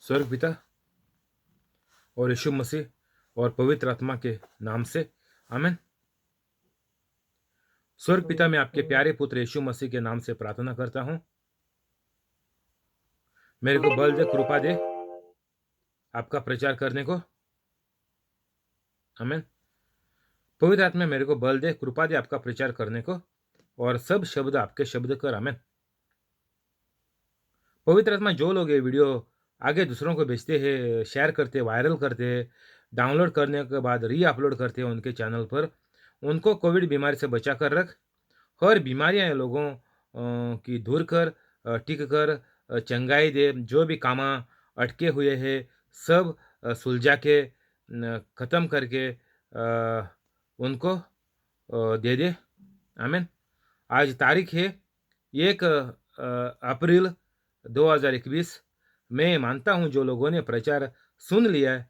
स्वर्ग पिता और यीशु मसीह और पवित्र आत्मा के नाम से आमीन। स्वर्ग पिता, मैं आपके प्यारे पुत्र यीशु मसीह के नाम से प्रार्थना करता हूं, मेरे को बल दे, कृपा दे आपका प्रचार करने को। आमीन। पवित्र आत्मा मेरे को बल दे, कृपा दे आपका प्रचार करने को, और सब शब्द आपके शब्द कर। आमीन। पवित्र आत्मा, जो लोग ये वीडियो आगे दूसरों को भेजते हैं, शेयर करते, वायरल करते, डाउनलोड करने के बाद री अपलोड करते हैं उनके चैनल पर, उनको कोविड बीमारी से बचा कर रख। हर बीमारियां लोगों की दूर कर, ठीक कर, चंगाई दे। जो भी कामा अटके हुए हैं सब सुलझा के ख़त्म करके उनको दे दे। आमीन। आज तारीख है 1 अप्रैल 2021। मैं मानता हूं जो लोगों ने प्रचार सुन लिया है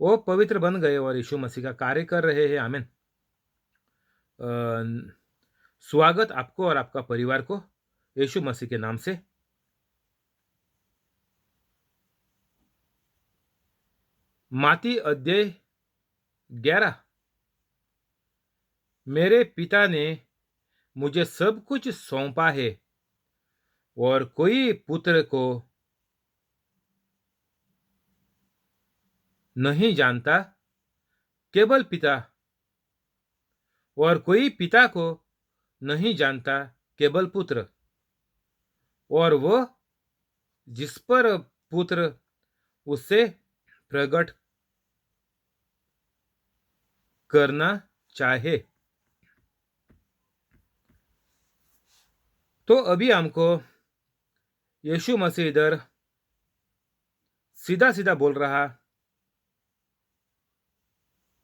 वो पवित्र बन गए और यीशु मसीह का कार्य कर रहे हैं। आमीन। स्वागत आपको और आपका परिवार को यीशु मसीह के नाम से। माती अध्याय 11। मेरे पिता ने मुझे सब कुछ सौंपा है और कोई पुत्र को नहीं जानता, केवल पिता, और कोई पिता को नहीं जानता, केवल पुत्र, और वो जिस पर पुत्र उससे प्रकट करना चाहे। तो अभी हमको यीशु मसीह इधर सीधा सीधा बोल रहा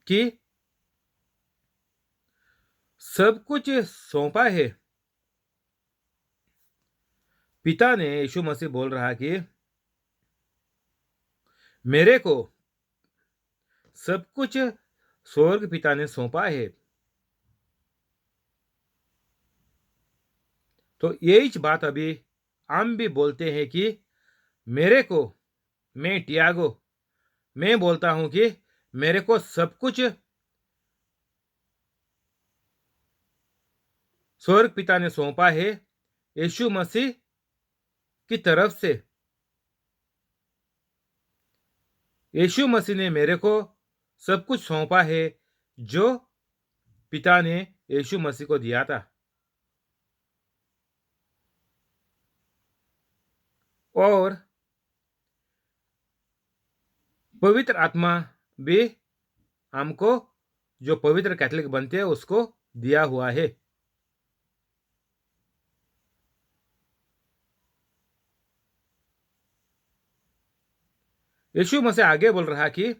कि सब कुछ सौंपा है। पिता ने, यीशु मसीह बोल रहा कि मेरे को सब कुछ स्वर्ग पिता ने सौंपा है। तो यही बात अभी हम भी बोलते हैं कि मेरे को, मैं टियागो, मैं बोलता हूं कि मेरे को सब कुछ स्वर्ग पिता ने सौंपा है यीशु मसीह की तरफ से। यीशु मसीह ने मेरे को सब कुछ सौंपा है जो पिता ने यीशु मसीह को दिया था। और पवित्र आत्मा भी हमको, जो पवित्र कैथोलिक बनते हैं, उसको दिया हुआ है। यीशु मसीह आगे बोल रहा कि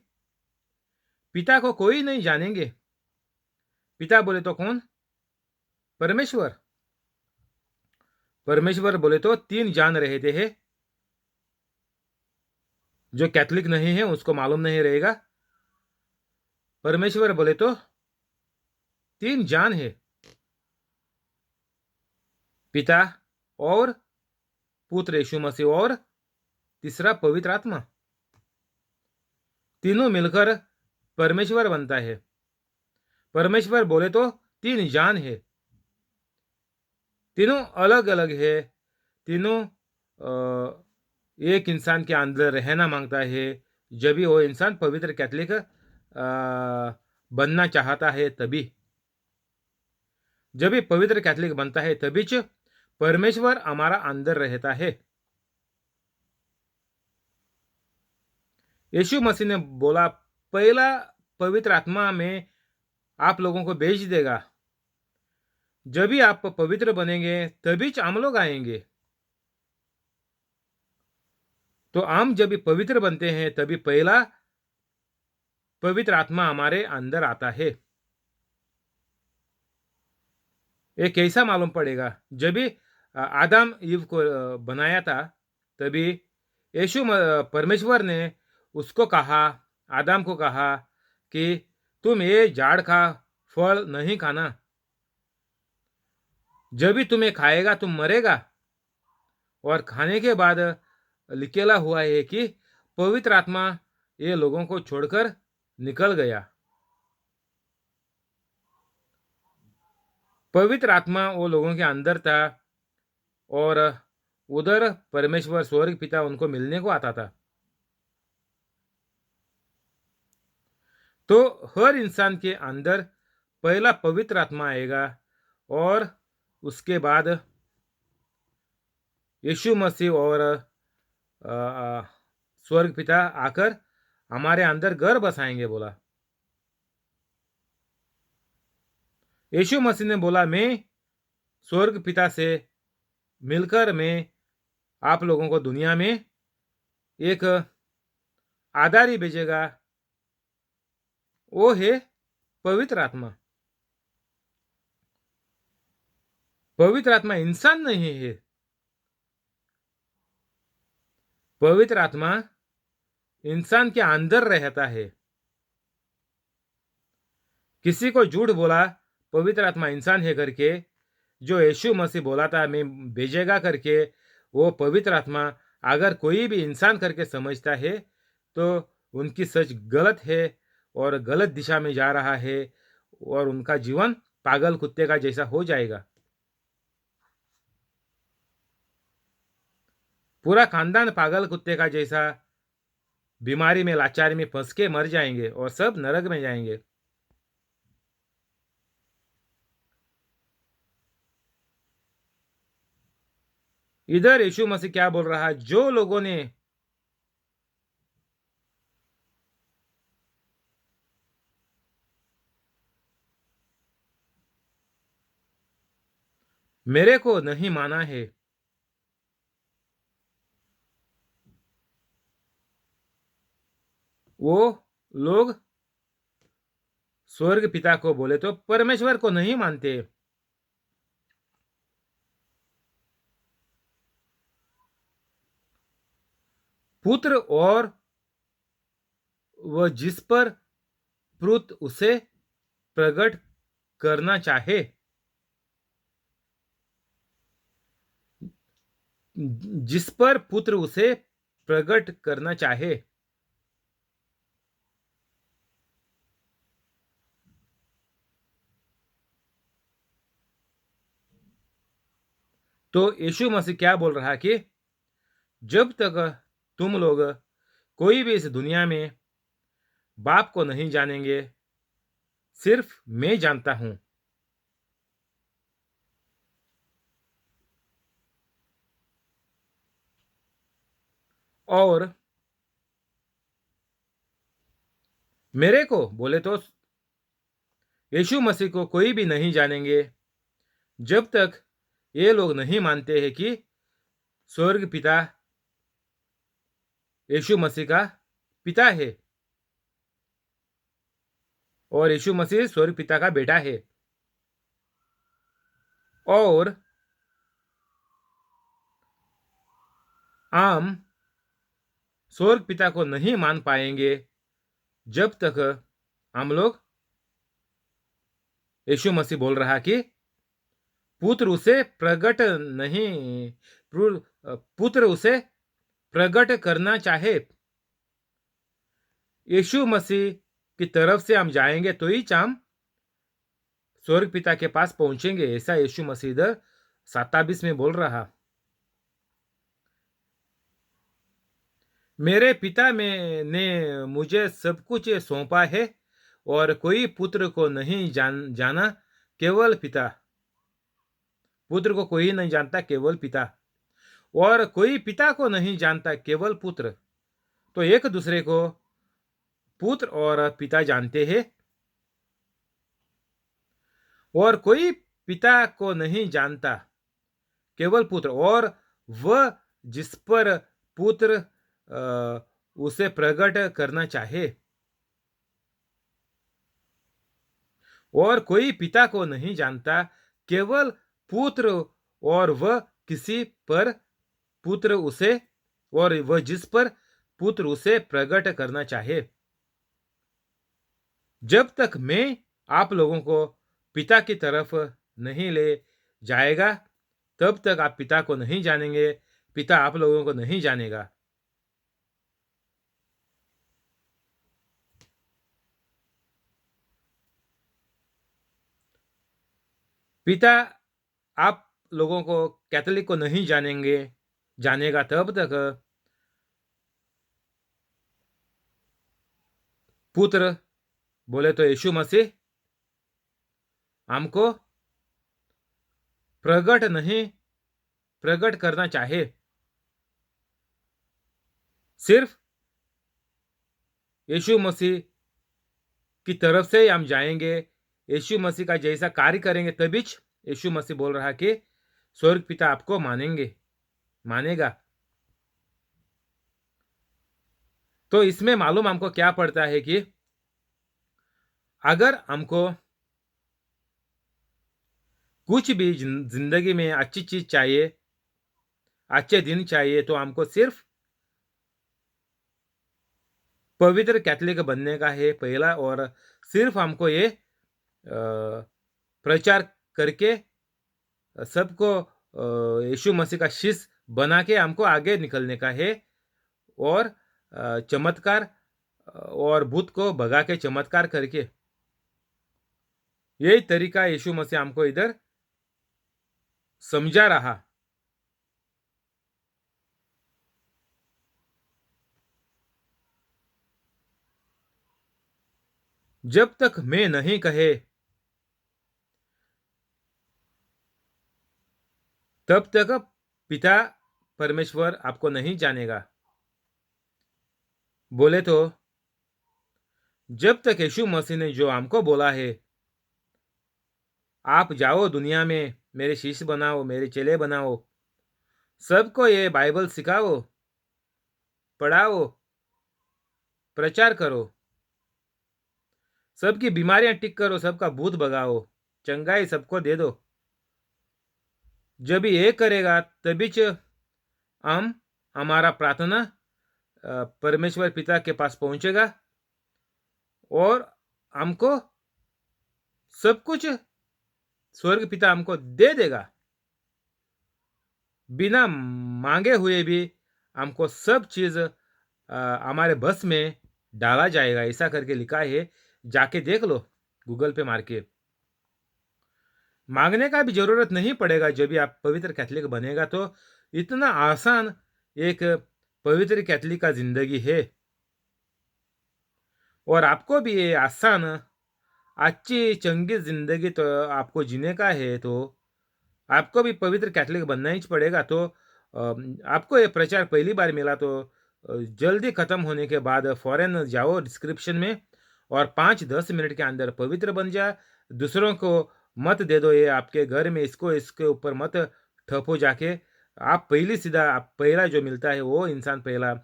पिता को कोई नहीं जानेंगे। पिता बोले तो कौन? परमेश्वर। परमेश्वर बोले तो 3 जान रहे थे। जो कैथोलिक नहीं है उसको मालूम नहीं रहेगा। परमेश्वर बोले तो 3 जान है, पिता और पुत्र यीशु मसीह और तीसरा पवित्र आत्मा। तीनों मिलकर परमेश्वर बनता है। परमेश्वर बोले तो 3 जान है, तीनों अलग अलग है। तीनों एक इंसान के अंदर रहना मांगता है। जब भी वो इंसान पवित्र कैथोलिक बनना चाहता है, तभी जब भी पवित्र कैथोलिक बनता है तभी परमेश्वर हमारा अंदर रहता है। यीशु मसीह ने बोला पहला पवित्र आत्मा में आप लोगों को भेज देगा। जब भी आप पवित्र बनेंगे तभी हम लोग आएंगे। तो हम जब भी पवित्र बनते हैं तभी पहला पवित्र आत्मा हमारे अंदर आता है। ये कैसा मालूम पड़ेगा? जब भी आदम ईव को बनाया था तभी परमेश्वर ने उसको कहा, आदम को कहा कि तुम ये झाड़ का फल नहीं खाना, जब भी तुम्हें खाएगा तुम मरेगा, और खाने के बाद लिखेला हुआ है कि पवित्र आत्मा ये लोगों को छोड़कर निकल गया। पवित्र आत्मा वो लोगों के अंदर था और उधर परमेश्वर स्वर्ग पिता उनको मिलने को आता था। तो हर इंसान के अंदर पहला पवित्र आत्मा आएगा और उसके बाद यीशु मसीह और स्वर्ग पिता आकर हमारे अंदर घर बसाएंगे बोला। यीशु मसीह ने बोला, मैं स्वर्ग पिता से मिलकर मैं आप लोगों को दुनिया में एक आधारी भेजेगा, वो है पवित्र आत्मा। पवित्र आत्मा इंसान नहीं है। पवित्र आत्मा इंसान के अंदर रहता है। किसी को झूठ बोला पवित्र आत्मा इंसान है करके, जो यीशु मसीह बोला था मैं भेजेगा करके, वो पवित्र आत्मा अगर कोई भी इंसान करके समझता है तो उनकी सच गलत है और गलत दिशा में जा रहा है और उनका जीवन पागल कुत्ते का जैसा हो जाएगा। पूरा खानदान पागल कुत्ते का जैसा बीमारी में लाचारी में फंस के मर जाएंगे और सब नरक में जाएंगे। इधर यीशु मसीह क्या बोल रहा है, जो लोगों ने मेरे को नहीं माना है, वो लोग स्वर्ग पिता को बोले तो परमेश्वर को नहीं मानते। पुत्र और वह जिस पर पुत्र उसे प्रकट करना चाहे, जिस पर पुत्र उसे प्रकट करना चाहे, तो यीशु मसीह क्या बोल रहा है कि जब तक तुम लोग कोई भी इस दुनिया में बाप को नहीं जानेंगे, सिर्फ मैं जानता हूं। और मेरे को बोले तो यीशु मसीह को कोई भी नहीं जानेंगे जब तक ये लोग नहीं मानते हैं कि स्वर्ग पिता यीशु मसीह का पिता है और यीशु मसीह स्वर्ग पिता का बेटा है। और आम स्वर्ग पिता को नहीं मान पाएंगे जब तक हम लोग यीशु मसीह बोल रहा कि पुत्र उसे प्रकट नहीं पुत्र उसे प्रकट करना चाहे, यीशु मसीह की तरफ से हम जाएंगे तो ही हम स्वर्ग पिता के पास पहुंचेंगे, ऐसा यीशु मसीह इधर 27 में बोल रहा। मेरे पिता में ने मुझे सब कुछ सौंपा है और कोई पुत्र को नहीं जाना, केवल पिता। पुत्र को कोई नहीं जानता, केवल पिता। और कोई पिता को नहीं जानता, केवल पुत्र। तो एक दूसरे को पुत्र और पिता जानते हैं। और कोई पिता को नहीं जानता, केवल पुत्र और वह जिस पर पुत्र उसे प्रकट करना चाहे। और कोई पिता को नहीं जानता, केवल पुत्र और वह किसी पर पुत्र उसे और वह जिस पर पुत्र उसे प्रकट करना चाहे। जब तक मैं आप लोगों को पिता की तरफ नहीं ले जाएगा, तब तक आप पिता को नहीं जानेंगे, पिता आप लोगों को नहीं जानेगा। पिता आप लोगों को, कैथोलिक को नहीं जानेगा तब तक पुत्र बोले तो यीशु मसीह हमको प्रकट करना चाहे। सिर्फ यीशु मसीह की तरफ से ही हम जाएंगे, यीशु मसीह का जैसा कार्य करेंगे तभी यीशु मसीह बोल रहा कि स्वर्ग पिता आपको मानेगा। तो इसमें मालूम हमको क्या पड़ता है कि अगर हमको कुछ भी जिंदगी में अच्छी चीज चाहिए, अच्छे दिन चाहिए, तो हमको सिर्फ पवित्र कैथोलिक बनने का है पहला, और सिर्फ हमको ये प्रचार करके सबको यीशु मसीह का शिष्य बना के हमको आगे निकलने का है, और चमत्कार और भूत को भगा के चमत्कार करके, यही तरीका यीशु मसीह हमको इधर समझा रहा। जब तक मैं नहीं कहे तब तक पिता परमेश्वर आपको नहीं जानेगा। बोले तो जब तक यीशु मसीह ने जो हमको बोला है, आप जाओ दुनिया में मेरे शिष्य बनाओ, मेरे चेले बनाओ, सबको ये बाइबल सिखाओ, पढ़ाओ, प्रचार करो, सबकी बीमारियां ठीक करो, सबका भूत भगाओ, चंगाई सबको दे दो। जब ये करेगा तभी हम हमारा प्रार्थना परमेश्वर पिता के पास पहुंचेगा और हमको सब कुछ स्वर्ग पिता हमको दे देगा। बिना मांगे हुए भी हमको सब चीज हमारे बस में डाला जाएगा, ऐसा करके लिखा है। जाके देख लो गूगल पे मार के। मांगने का भी जरूरत नहीं पड़ेगा। जब भी आप पवित्र कैथोलिक बनेगा तो इतना आसान एक पवित्र कैथोलिक का जिंदगी है, और आपको भी ये आसान अच्छी चंगी जिंदगी तो आपको जीने का है, तो आपको भी पवित्र कैथोलिक बनना ही पड़ेगा। तो आपको ये प्रचार पहली बार मिला तो जल्दी खत्म होने के बाद फौरन जाओ डिस्क्रिप्शन में और 5-10 मिनट के अंदर पवित्र बन जा। दूसरों को मत दे दो ये आपके घर में, इसके ऊपर मत ठपो जाके। आप पहला जो मिलता है वो इंसान पहला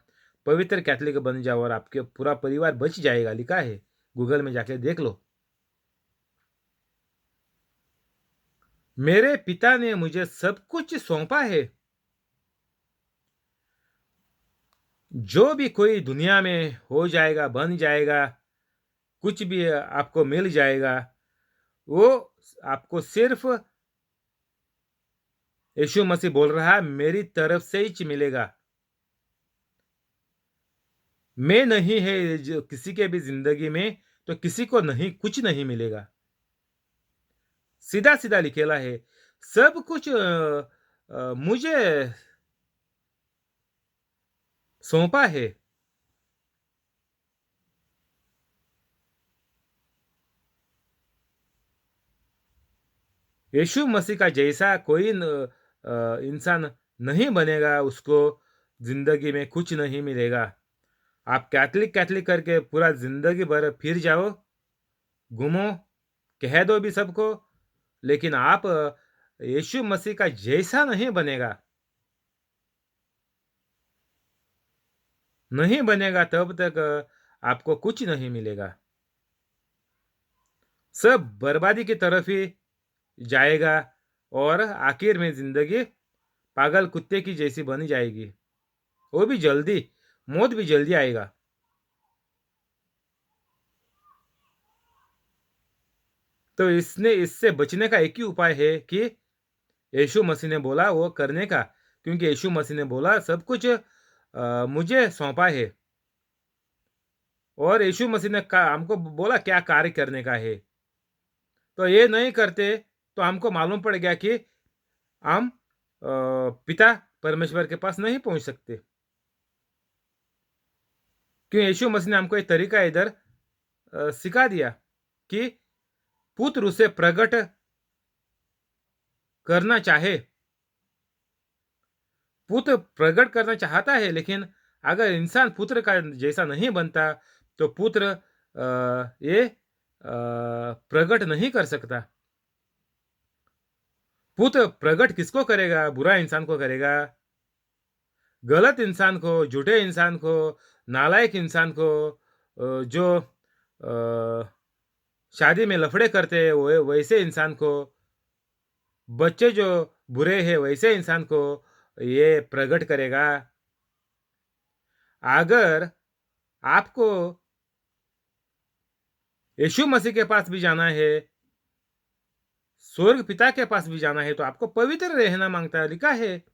पवित्र कैथोलिक बन जाओ और आपके पूरा परिवार बच जाएगा। लिखा है, गूगल में जाके देख लो। मेरे पिता ने मुझे सब कुछ सौंपा है। जो भी कोई दुनिया में हो जाएगा, बन जाएगा, कुछ भी आपको मिल जाएगा, वो आपको सिर्फ यीशु मसीह बोल रहा है मेरी तरफ से ही मिलेगा। मैं नहीं है जो किसी के भी जिंदगी में, तो किसी को नहीं, कुछ नहीं मिलेगा। सीधा सीधा लिखेला है, सब कुछ मुझे सौंपा है। यीशु मसीह का जैसा कोई इंसान नहीं बनेगा, उसको जिंदगी में कुछ नहीं मिलेगा। आप कैथोलिक करके पूरा जिंदगी भर फिर जाओ, घूमो, कह दो भी सबको, लेकिन आप यीशु मसीह का जैसा नहीं बनेगा तब तक आपको कुछ नहीं मिलेगा। सब बर्बादी की तरफ ही जाएगा और आखिर में जिंदगी पागल कुत्ते की जैसी बन जाएगी। वो भी जल्दी, मौत भी जल्दी आएगा। तो इससे बचने का एक ही उपाय है कि यीशु मसीह ने बोला वो करने का, क्योंकि यीशु मसीह ने बोला सब कुछ मुझे सौंपा है, और यीशु मसीह ने हमको बोला क्या कार्य करने का है। तो ये नहीं करते तो हमको मालूम पड़ गया कि हम पिता परमेश्वर के पास नहीं पहुंच सकते। क्यों? यीशु मसीह ने हमको एक तरीका इधर सिखा दिया कि पुत्र उसे प्रकट करना चाहे, पुत्र प्रकट करना चाहता है, लेकिन अगर इंसान पुत्र का जैसा नहीं बनता तो पुत्र ये प्रकट नहीं कर सकता। पुत्र प्रकट किसको करेगा? बुरा इंसान को करेगा, गलत इंसान को, झूठे इंसान को, नालायक इंसान को, जो शादी में लफड़े करते हैं वैसे इंसान को, बच्चे जो बुरे हैं वैसे इंसान को ये प्रकट करेगा। अगर आपको यीशु मसीह के पास भी जाना है, स्वर्ग पिता के पास भी जाना है, तो आपको पवित्र रहना मांगता है। लिखा है,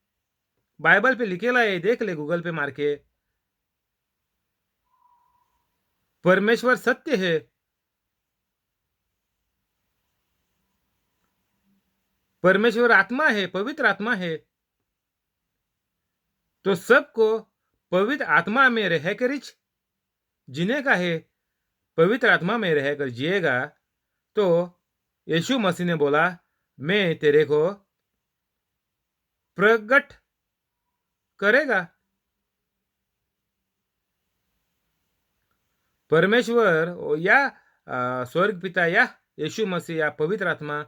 बाइबल पे लिखेला है, देख ले गूगल पे मार के। परमेश्वर सत्य है, परमेश्वर आत्मा है, पवित्र आत्मा है। तो सबको पवित्र आत्मा में रहकर जीने का है। पवित्र आत्मा में रहकर जिएगा तो यीशु मसीह ने बोला, मैं तेरे को प्रकट करेगा। परमेश्वर या स्वर्ग पिता या यीशु मसीह या पवित्र आत्मा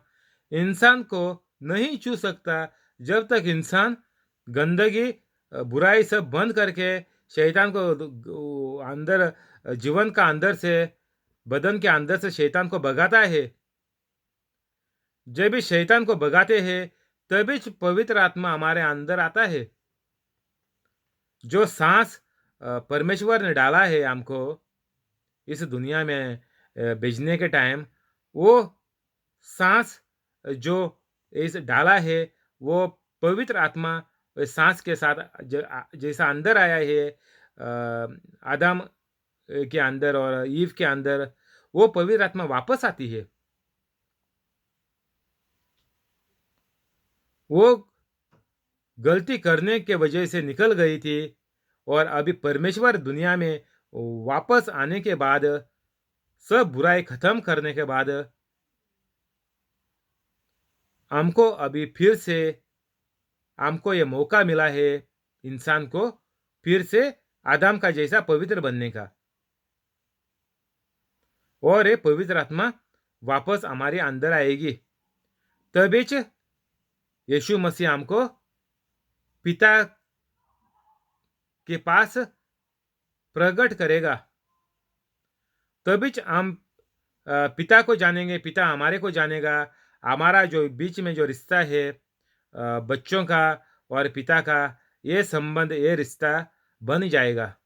इंसान को नहीं छू सकता जब तक इंसान गंदगी बुराई सब बंद करके शैतान को अंदर, जीवन का अंदर से, बदन के अंदर से शैतान को भगाता है। जब भी शैतान को भगाते हैं तभी पवित्र आत्मा हमारे अंदर आता है। जो सांस परमेश्वर ने डाला है हमको इस दुनिया में भेजने के टाइम, वो सांस जो इस डाला है वो पवित्र आत्मा सांस के साथ जैसा अंदर आया है आदम के अंदर और ईव के अंदर, वो पवित्र आत्मा वापस आती है। वो गलती करने के वजह से निकल गई थी और अभी परमेश्वर दुनिया में वापस आने के बाद, सब बुराई खत्म करने के बाद, हमको अभी फिर से हमको ये मौका मिला है इंसान को फिर से आदम का जैसा पवित्र बनने का। और ये पवित्र आत्मा वापस हमारे अंदर आएगी, तभी यीशु मसीह हमको पिता के पास प्रकट करेगा। तभी हम पिता को जानेंगे, पिता हमारे को जानेगा। हमारा जो बीच में जो रिश्ता है बच्चों का और पिता का, ये संबंध, ये रिश्ता बन जाएगा।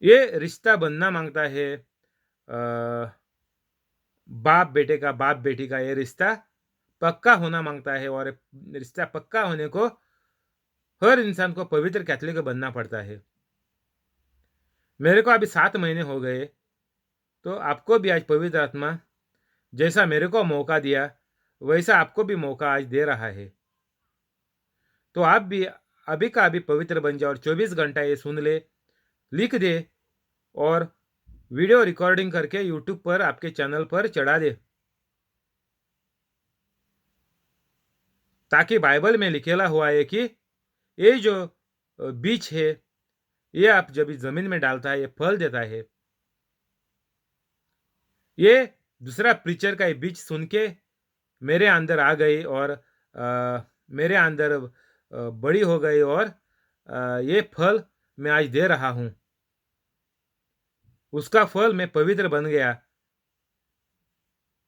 ये रिश्ता बनना मांगता है बाप बेटे का, बाप बेटी का, ये रिश्ता पक्का होना मांगता है। और रिश्ता पक्का होने को हर इंसान को पवित्र कैथोलिक बनना पड़ता है। मेरे को अभी 7 महीने हो गए, तो आपको भी आज पवित्र आत्मा जैसा मेरे को मौका दिया वैसा आपको भी मौका आज दे रहा है। तो आप भी अभी का अभी पवित्र बन जाओ और 24 घंटा ये सुन ले, लिख दे और वीडियो रिकॉर्डिंग करके यूट्यूब पर आपके चैनल पर चढ़ा दे, ताकि बाइबल में लिखेला हुआ है कि ये जो बीज है ये आप जब इस जमीन में डालता है ये फल देता है। ये दूसरा प्रीचर का ये बीज सुन के मेरे अंदर आ गई और मेरे अंदर बड़ी हो गई और ये फल मैं आज दे रहा हूँ। उसका फल मैं पवित्र बन गया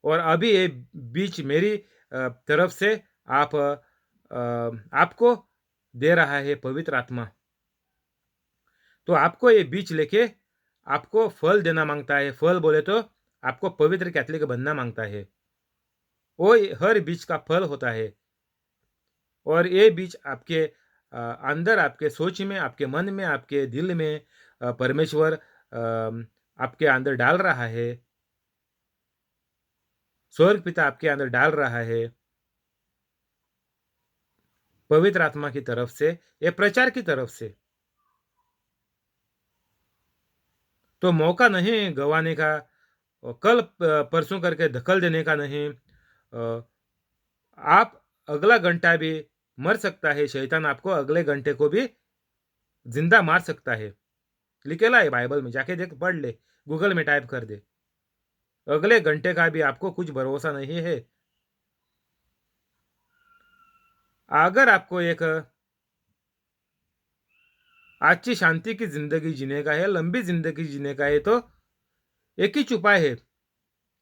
और अभी ये बीज मेरी तरफ से आपको दे रहा है पवित्र आत्मा। तो आपको ये बीज लेके आपको फल देना मांगता है। फल बोले तो आपको पवित्र कैथोलिक बनना मांगता है। वो हर बीज का फल होता है और ये बीज आपके अंदर, आपके सोच में, आपके मन में, आपके दिल में परमेश्वर आपके अंदर डाल रहा है। स्वर्ग पिता आपके अंदर डाल रहा है पवित्र आत्मा की तरफ से या प्रचार की तरफ से। तो मौका नहीं गंवाने का, कल परसों करके धकल देने का नहीं। आप अगला घंटा भी मर सकता है, शैतान आपको अगले घंटे को भी जिंदा मार सकता है। लिखेला है बाइबल में, जाके देख, पढ़ ले, गूगल में टाइप कर दे। अगले घंटे का भी आपको कुछ भरोसा नहीं है। अगर आपको एक अच्छी शांति की जिंदगी जीने का है, लंबी जिंदगी जीने का है, तो एक ही उपाय है।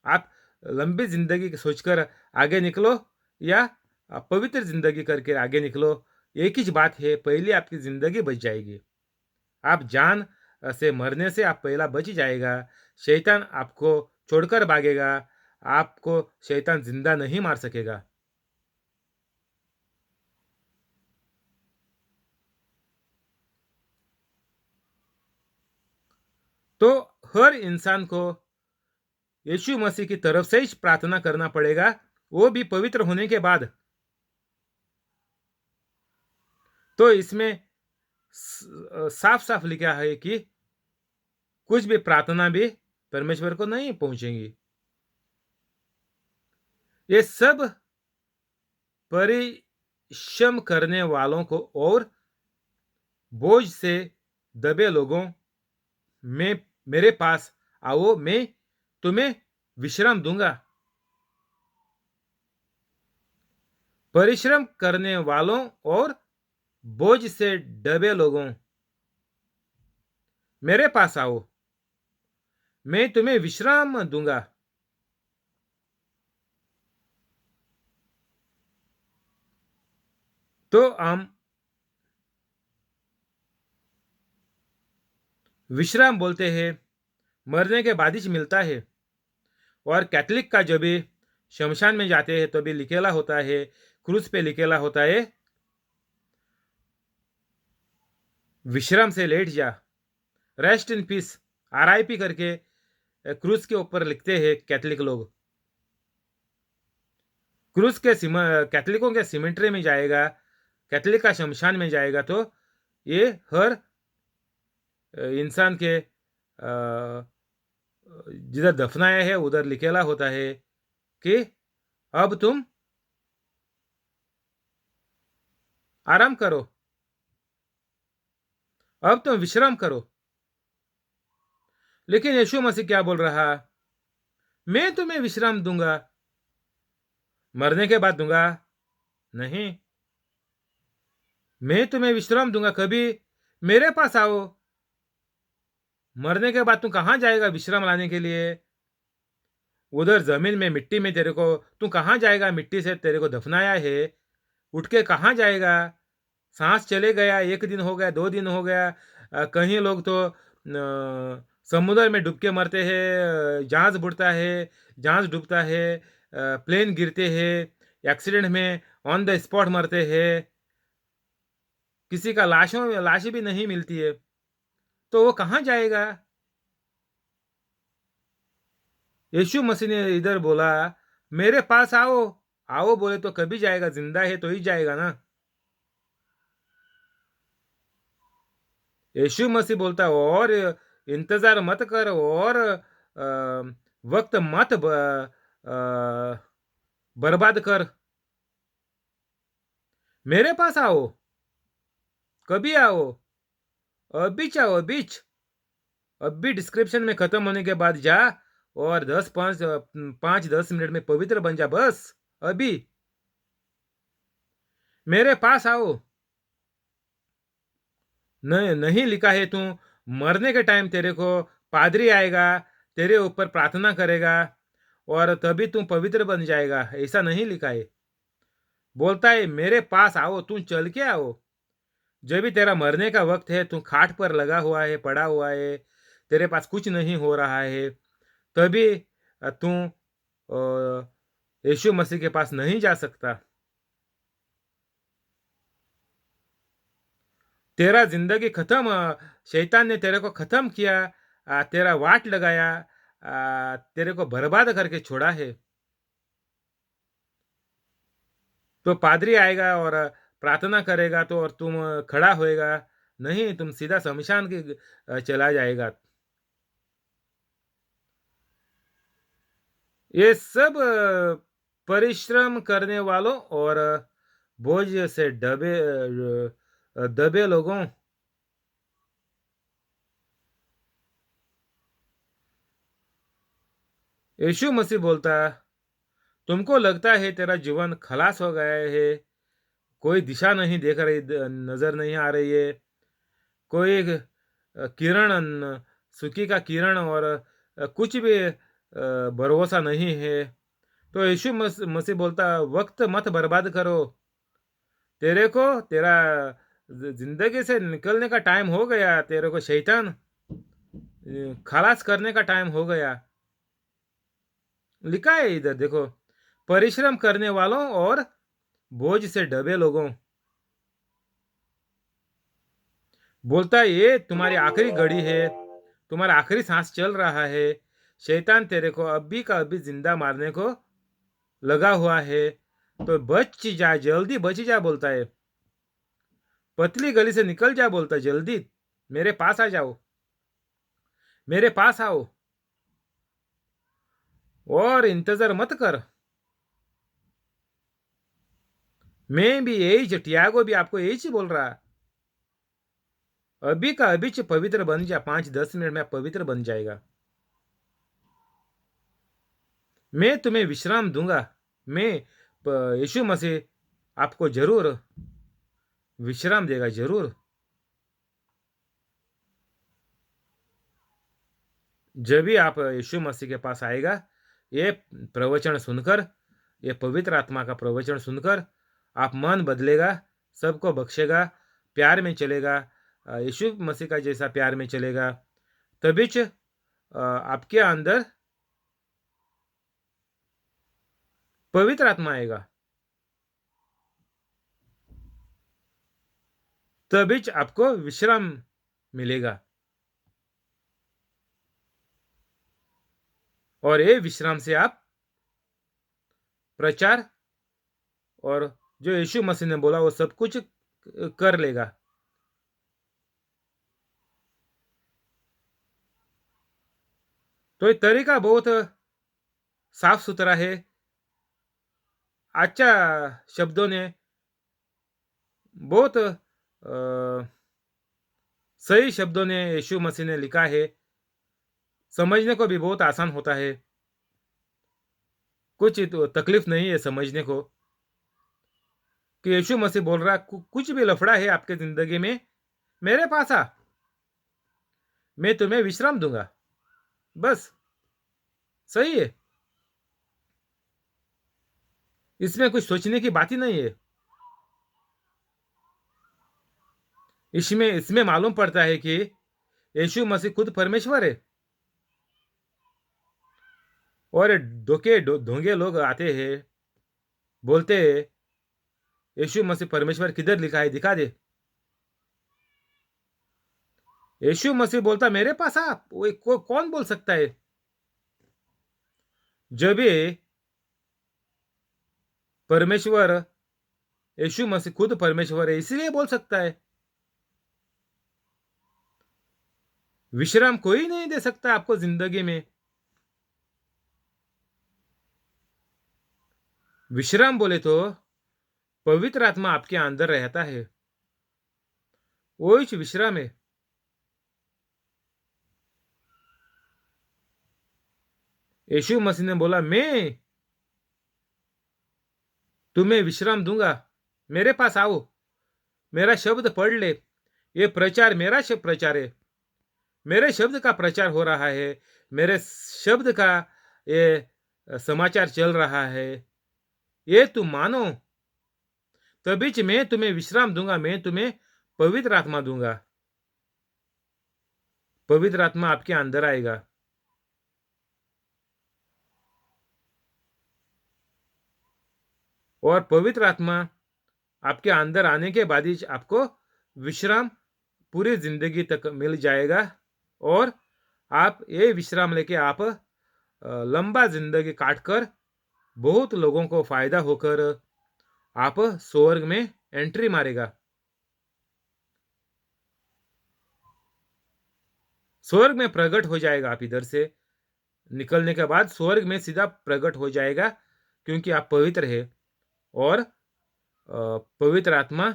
आप लंबी जिंदगी सोचकर आगे निकलो या पवित्र जिंदगी करके आगे निकलो। एक ही बात है, पहले आपकी जिंदगी बच जाएगी। आप जान से मरने से आप पहला बच जाएगा। शैतान आपको छोड़कर भागेगा, आपको शैतान जिंदा नहीं मार सकेगा। तो हर इंसान को यीशु मसीह की तरफ से ही प्रार्थना करना पड़ेगा, वो भी पवित्र होने के बाद। तो इसमें साफ साफ लिखा है कि कुछ भी प्रार्थना भी परमेश्वर को नहीं पहुंचेंगी। ये सब परिश्रम करने वालों को और बोझ से दबे लोगों में मेरे पास आओ, मैं तुम्हें विश्राम दूंगा। परिश्रम करने वालों और बोझ से दबे लोगों, मेरे पास आओ, मैं तुम्हें विश्राम दूंगा। तो हम विश्राम बोलते हैं, मरने के बाद ही मिलता है। और कैथलिक का जब भी शमशान में जाते हैं तो भी लिखेला होता है, क्रूस पे लिखेला होता है, विश्राम से लेट जा, रेस्ट इन पीस, RIP करके क्रूस के ऊपर लिखते हैं कैथलिक लोग। क्रूस के कैथलिकों के सिमेंट्री में जाएगा, कैथलिक का शमशान में जाएगा, तो ये हर इंसान के जिधर दफनाया है उधर लिखेला होता है कि अब तुम आराम करो, अब तुम विश्राम करो। लेकिन यीशु मसीह क्या बोल रहा? मैं तुम्हें विश्राम दूंगा। मरने के बाद दूंगा नहीं, मैं तुम्हें विश्राम दूंगा। कभी मेरे पास आओ। मरने के बाद तू कहां जाएगा विश्राम लाने के लिए? उधर जमीन में मिट्टी में तेरे को, तू कहां जाएगा? मिट्टी से तेरे को दफनाया है, उठ के कहां जाएगा? सांस चले गया, 1 दिन हो गया, 2 दिन हो गया। कहीं लोग तो समुद्र में डूब के मरते हैं, जहाज बुड़ता है, जहाज डूबता है, प्लेन गिरते हैं, एक्सीडेंट में ऑन द स्पॉट मरते हैं, किसी का लाश भी नहीं मिलती है, तो वो कहां जाएगा? यीशु मसीह ने इधर बोला, मेरे पास आओ। आओ बोले तो कभी जाएगा? जिंदा है तो ही जाएगा ना। यीशु मसीह बोलता है, और इंतजार मत कर, और वक्त मत बर्बाद कर, मेरे पास आओ। कभी आओ? अभी चाहो, अभी। अभी डिस्क्रिप्शन में खत्म होने के बाद जा और 5-10 मिनट में पवित्र बन जा, बस अभी मेरे पास आओ। नहीं लिखा है तू मरने के टाइम तेरे को पादरी आएगा, तेरे ऊपर प्रार्थना करेगा और तभी तू पवित्र बन जाएगा, ऐसा नहीं लिखा है। बोलता है मेरे पास आओ, तू चल के आओ। जब भी तेरा मरने का वक्त है, तू खाट पर लगा हुआ है, पड़ा हुआ है, तेरे पास कुछ नहीं हो रहा है, तभी तू यीशु मसीह के पास नहीं जा सकता। तेरा जिंदगी खत्म, शैतान ने तेरे को खत्म किया, तेरा वाट लगाया, तेरे को बर्बाद करके छोड़ा है। तो पादरी आएगा और प्रार्थना करेगा तो और तुम खड़ा होएगा, नहीं तुम सीधा शमशान के चला जाएगा। ये सब परिश्रम करने वालों और बोझ से दबे लोगों, यीशु मसीह बोलता, तुमको लगता है तेरा जीवन खलास हो गया है, कोई दिशा नहीं देख रही, नजर नहीं आ रही है, कोई किरण सुखी का किरण और कुछ भी भरोसा नहीं है। तो यीशु मसीह बोलता, वक्त मत बर्बाद करो, तेरे को तेरा जिंदगी से निकलने का टाइम हो गया, तेरे को शैतान खलास करने का टाइम हो गया। लिखा है इधर देखो, परिश्रम करने वालों और बोझ से दबे लोगों, बोलता है ये तुम्हारी आखिरी घड़ी है, तुम्हारा आखिरी सांस चल रहा है, शैतान तेरे को अभी का अभी जिंदा मारने को लगा हुआ है, तो बच जा, जल्दी बच जा बोलता है, पतली गली से निकल जा बोलता है, जल्दी मेरे पास आ जाओ, मेरे पास आओ और इंतजार मत कर। मैं भी यही, टियागो भी आपको यही बोल रहा, अभी का अभी पवित्र बन जा, 5-10 मिनट में पवित्र बन जाएगा, मैं तुम्हें विश्राम दूंगा। मैं यीशु मसीह आपको जरूर विश्राम देगा, जरूर। जब भी आप यीशु मसीह के पास आएगा, ये प्रवचन सुनकर, ये पवित्र आत्मा का प्रवचन सुनकर आप मन बदलेगा, सबको बख्शेगा, प्यार में चलेगा, यीशु मसीह का जैसा प्यार में चलेगा, तभी आपके अंदर पवित्र आत्मा आएगा, तभी आपको विश्राम मिलेगा। और ये विश्राम से आप प्रचार और जो यीशु मसीह ने बोला वो सब कुछ कर लेगा। तो ये तरीका बहुत साफ सुथरा है, अच्छा शब्दों ने, बहुत सही शब्दों ने यीशु मसीह ने लिखा है, समझने को भी बहुत आसान होता है, कुछ तो तकलीफ नहीं है समझने को कि यीशु मसीह बोल रहा, कुछ भी लफड़ा है आपके जिंदगी में, मेरे पास आ, मैं तुम्हें विश्राम दूंगा, बस। सही है, इसमें कुछ सोचने की बात ही नहीं है। इसमें इसमें मालूम पड़ता है कि यीशु मसीह खुद परमेश्वर है, और ढोंगे लोग आते हैं, बोलते हैं यीशु मसीह परमेश्वर किधर लिखा है, दिखा दे। यीशु मसीह बोलता, मेरे पास आ, कौन बोल सकता है? जब ये परमेश्वर, यीशु मसीह खुद परमेश्वर है, इसलिए बोल सकता है। विश्राम कोई नहीं दे सकता आपको जिंदगी में। विश्राम बोले तो पवित्र आत्मा आपके अंदर रहता है, वो ही विश्राम है। यीशु मसीह ने बोला, मैं तुम्हें विश्राम दूंगा, मेरे पास आओ, मेरा शब्द पढ़ ले। ये प्रचार मेरा प्रचार है, मेरे शब्द का प्रचार हो रहा है, मेरे शब्द का ये समाचार चल रहा है, ये तुम मानो, तभी मैं तुम्हें विश्राम दूंगा, मैं तुम्हें पवित्र आत्मा दूंगा, पवित्र आत्मा आपके अंदर आएगा। और पवित्र आत्मा आपके अंदर आने के बाद ही आपको विश्राम पूरी जिंदगी तक मिल जाएगा, और आप ये विश्राम लेके आप लंबा जिंदगी काटकर बहुत लोगों को फायदा होकर आप स्वर्ग में एंट्री मारेगा। स्वर्ग में प्रकट हो जाएगा। आप इधर से निकलने के बाद स्वर्ग में सीधा प्रकट हो जाएगा, क्योंकि आप पवित्र है और पवित्र आत्मा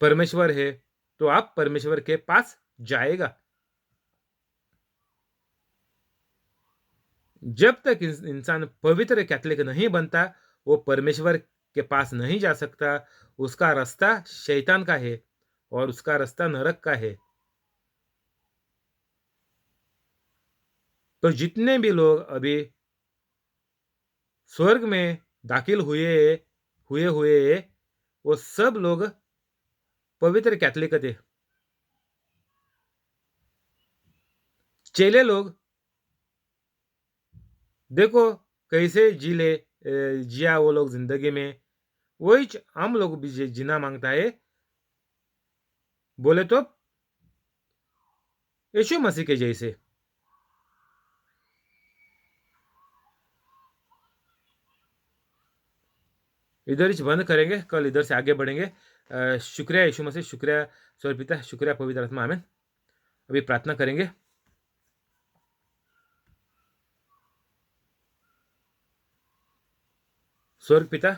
परमेश्वर है, तो आप परमेश्वर के पास जाएगा। जब तक इंसान पवित्र कैथलिक नहीं बनता, वो परमेश्वर के पास नहीं जा सकता। उसका रास्ता शैतान का है और उसका रास्ता नरक का है। तो जितने भी लोग अभी स्वर्ग में दाखिल हुए हुए वो सब लोग पवित्र कैथलिक थे। चेले लोग देखो कैसे जिया वो लोग जिंदगी में, वही हम लोग भी जीना मांगता है। बोले तो यीशु मसीह के जैसे। इधर ही बंद करेंगे, कल इधर से आगे बढ़ेंगे। शुक्रिया यीशु मसीह, शुक्रिया स्वर्ग पिता, शुक्रिया पवित्र आत्मा, आमीन। अभी प्रार्थना करेंगे। स्वर्ग पिता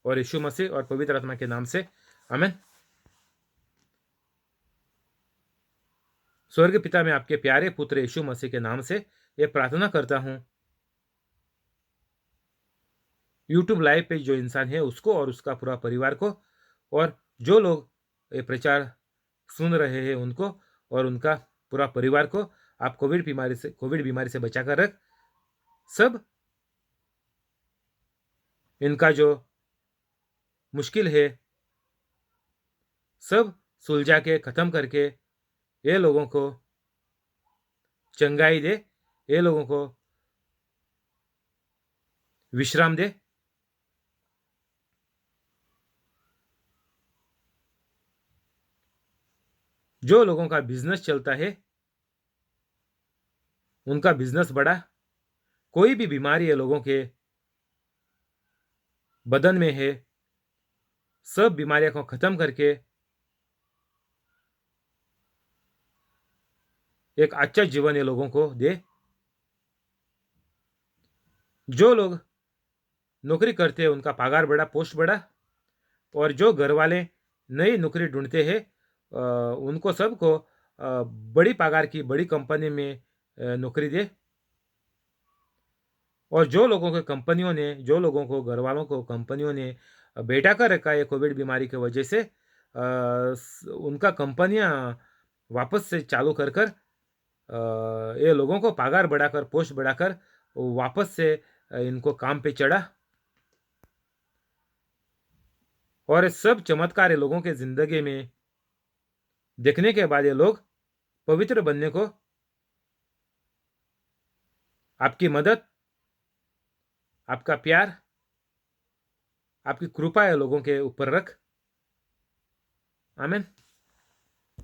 और यीशु मसीह और पवित्र आत्मा के नाम से, आमीन। स्वर्ग पिता, मैं आपके प्यारे पुत्र यीशु मसीह के नाम से ये प्रार्थना करता हूँ, यूट्यूब लाइव पे जो इंसान है उसको और उसका पूरा परिवार को, और जो लोग ये प्रचार सुन रहे हैं उनको और उनका पूरा परिवार को आप कोविड बीमारी से बचाकर रख। सब इनका जो मुश्किल है सब सुलझा के ख़त्म करके ये लोगों को चंगाई दे, ये लोगों को विश्राम दे। जो लोगों का बिजनेस चलता है उनका बिजनेस बढ़ा। कोई भी बीमारी है लोगों के बदन में है, सब बीमारियों को ख़त्म करके एक अच्छा जीवन ये लोगों को दे। जो लोग नौकरी करते हैं उनका पगार बढ़ा, पोस्ट बढ़ा, और जो घर वाले नई नौकरी ढूंढते हैं उनको सबको बड़ी पगार की बड़ी कंपनी में नौकरी दे। और जो लोगों के कंपनियों ने, जो लोगों को घर वालों को कंपनियों ने बैठा कर रखा है कोविड बीमारी की वजह से, उनका कंपनियां वापस से चालू कर कर ये लोगों को पगार बढ़ाकर, पोस्ट बढ़ाकर वापस से इनको काम पे चढ़ा। और ये सब चमत्कार ये लोगों के जिंदगी में देखने के बाद ये लोग पवित्र बनने को आपकी मदद, आपका प्यार, आपकी कृपा ये लोगों के ऊपर रख। आमीन।